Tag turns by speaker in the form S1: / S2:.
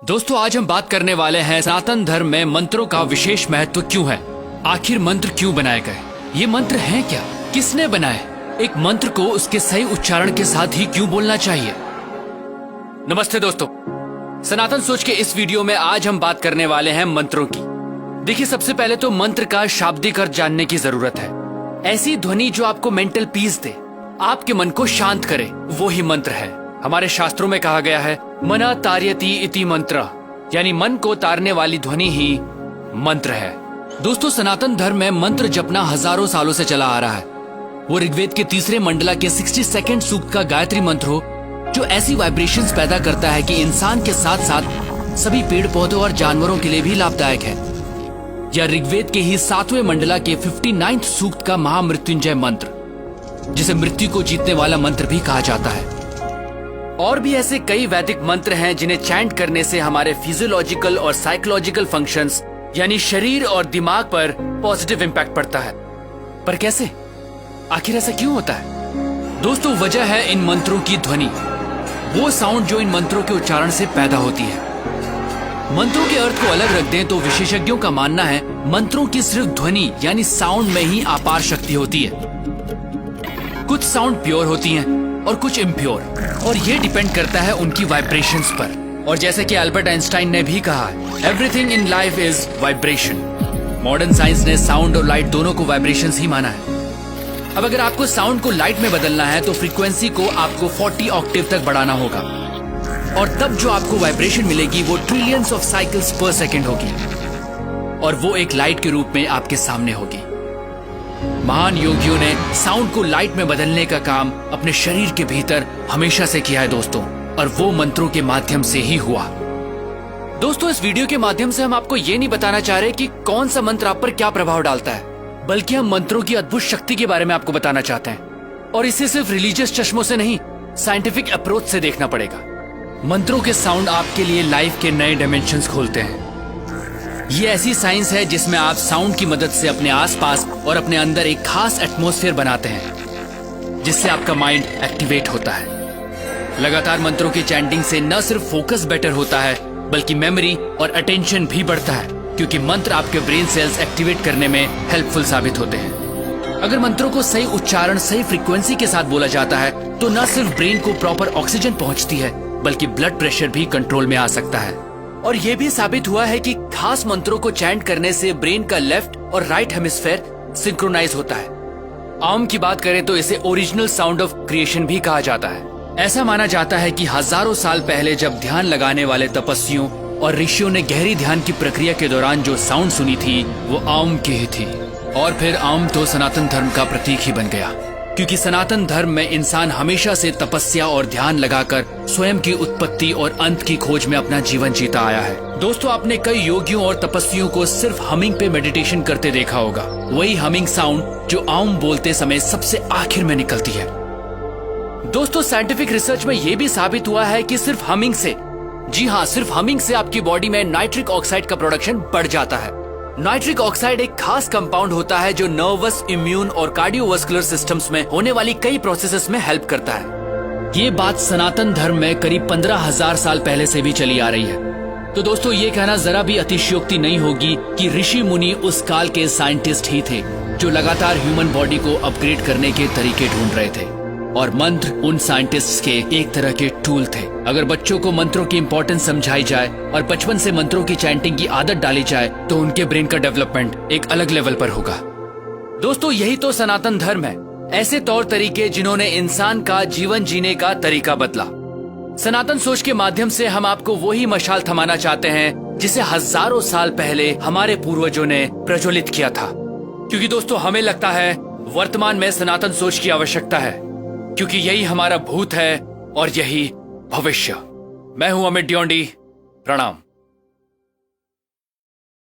S1: दोस्तों आज हम बात करने वाले हैं सनातन धर्म में मंत्रों का विशेष महत्व क्यों है, आखिर मंत्र क्यों बनाए गए, ये मंत्र हैं क्या, किसने बनाए, एक मंत्र को उसके सही उच्चारण के साथ ही क्यों बोलना चाहिए। नमस्ते दोस्तों, सनातन सोच के इस वीडियो में आज हम बात करने वाले हैं मंत्रों की। देखिए सबसे पहले तो मंत्र का शाब्दिक अर्थ जानने की जरूरत है। ऐसी ध्वनि जो आपको मेंटल पीस दे, आपके मन को शांत करे, वो ही मंत्र है। हमारे शास्त्रों में कहा गया है मना तार्यति इति मंत्र, यानी मन को तारने वाली ध्वनि ही मंत्र है। दोस्तों सनातन धर्म में मंत्र जपना हजारों सालों से चला आ रहा है। वो ऋग्वेद के तीसरे मंडला के 62 सूक्त का गायत्री मंत्र हो जो ऐसी वाइब्रेशंस पैदा करता है कि इंसान के साथ साथ सभी पेड़ पौधों और जानवरों के लिए भी लाभदायक है। या ऋग्वेद के ही 7वें मंडला के 59 सूक्त का महामृत्युंजय मंत्र, जिसे मृत्यु को जीतने वाला मंत्र भी कहा जाता है। और भी ऐसे कई वैदिक मंत्र हैं जिन्हें चैंट करने से हमारे फिजियोलॉजिकल और साइकोलॉजिकल फंक्शंस यानी शरीर और दिमाग पर पॉजिटिव इम्पैक्ट पड़ता है। पर कैसे, आखिर ऐसा क्यों होता है? दोस्तों वजह है इन मंत्रों की ध्वनि, वो साउंड जो इन मंत्रों के उच्चारण से पैदा होती है। मंत्रों के अर्थ को अलग रख दें तो विशेषज्ञों का मानना है मंत्रों की सिर्फ ध्वनि यानी साउंड में ही अपार शक्ति होती है। कुछ साउंड प्योर होती हैं और कुछ इम्प्योर, और ये डिपेंड करता है उनकी वाइब्रेशंस पर। और जैसे कि अल्बर्ट आइंस्टाइन ने भी कहा, everything in life is vibration. Modern science ने साउंड और लाइट दोनों को वाइब्रेशंस ही माना है। अब अगर आपको साउंड को लाइट में बदलना है तो फ्रीक्वेंसी को आपको 40 ऑक्टेव तक बढ़ाना होगा, और तब जो आपको वाइब्रेशन मिलेगी वो ट्रिलियंस ऑफ साइकिल्स पर सेकेंड होगी, और वो एक लाइट के रूप में आपके सामने होगी। महान योगियों ने साउंड को लाइट में बदलने का काम अपने शरीर के भीतर हमेशा से किया है दोस्तों, और वो मंत्रों के माध्यम से ही हुआ। दोस्तों इस वीडियो के माध्यम से हम आपको ये नहीं बताना चाह रहे कि कौन सा मंत्र आप पर क्या प्रभाव डालता है, बल्कि हम मंत्रों की अद्भुत शक्ति के बारे में आपको बताना चाहते हैं। और इसे सिर्फ रिलीजियस चश्मों से नहीं, साइंटिफिक अप्रोच से देखना पड़ेगा। मंत्रों के साउंड आपके लिए लाइफ के नए डायमेंशंस खोलते हैं। ये ऐसी साइंस है जिसमें आप साउंड की मदद से अपने आसपास और अपने अंदर एक खास एटमॉस्फेयर बनाते हैं, जिससे आपका माइंड एक्टिवेट होता है। लगातार मंत्रों की चैंटिंग से न सिर्फ फोकस बेटर होता है बल्कि मेमोरी और अटेंशन भी बढ़ता है, क्योंकि मंत्र आपके ब्रेन सेल्स एक्टिवेट करने में हेल्पफुल साबित होते हैं। अगर मंत्रों को सही उच्चारण सही फ्रीक्वेंसी के साथ बोला जाता है तो न सिर्फ ब्रेन को प्रॉपर ऑक्सीजन पहुंचती है बल्कि ब्लड प्रेशर भी कंट्रोल में आ सकता है। और ये भी साबित हुआ है कि खास मंत्रों को चैंट करने से ब्रेन का लेफ्ट और राइट हेमिस्फेयर सिंक्रोनाइज होता है। आम की बात करें तो इसे ओरिजिनल साउंड ऑफ क्रिएशन भी कहा जाता है। ऐसा माना जाता है कि हजारों साल पहले जब ध्यान लगाने वाले तपस्वियों और ऋषियों ने गहरी ध्यान की प्रक्रिया के दौरान जो साउंड सुनी थी वो आम की ही थी। और फिर आम तो सनातन धर्म का प्रतीक ही बन गया, क्योंकि सनातन धर्म में इंसान हमेशा से तपस्या और ध्यान लगाकर स्वयं की उत्पत्ति और अंत की खोज में अपना जीवन जीता आया है। दोस्तों आपने कई योगियों और तपस्वियों को सिर्फ हमिंग पे मेडिटेशन करते देखा होगा, वही हमिंग साउंड जो आम बोलते समय सबसे आखिर में निकलती है। दोस्तों साइंटिफिक रिसर्च में यह भी साबित हुआ है कि सिर्फ हमिंग से, जी हाँ सिर्फ हमिंग से आपकी बॉडी में नाइट्रिक ऑक्साइड का प्रोडक्शन बढ़ जाता है। नाइट्रिक ऑक्साइड एक खास कंपाउंड होता है जो नर्वस, इम्यून और कार्डियोवास्कुलर सिस्टम्स में होने वाली कई प्रोसेसेस में हेल्प करता है। ये बात सनातन धर्म में करीब 15,000 साल पहले से भी चली आ रही है। तो दोस्तों ये कहना जरा भी अतिशयोक्ति नहीं होगी कि ऋषि मुनि उस काल के साइंटिस्ट ही थे जो लगातार ह्यूमन बॉडी को अपग्रेड करने के तरीके ढूंढ रहे थे, और मंत्र उन साइंटिस्ट्स के एक तरह के टूल थे। अगर बच्चों को मंत्रों की इंपॉर्टेंस समझाई जाए और बचपन से मंत्रों की चैंटिंग की आदत डाली जाए तो उनके ब्रेन का डेवलपमेंट एक अलग लेवल पर होगा। दोस्तों यही तो सनातन धर्म है, ऐसे तौर तरीके जिन्होंने इंसान का जीवन जीने का तरीका बदला। सनातन सोच के माध्यम से हम आपको वही मशाल थमाना चाहते हैं जिसे हजारों साल पहले हमारे पूर्वजों ने प्रज्वलित किया था। क्योंकि दोस्तों हमें लगता है वर्तमान में सनातन सोच की आवश्यकता है, क्योंकि यही हमारा भूत है और यही भविष्य। मैं हूं अमित ड्योंडी, प्रणाम।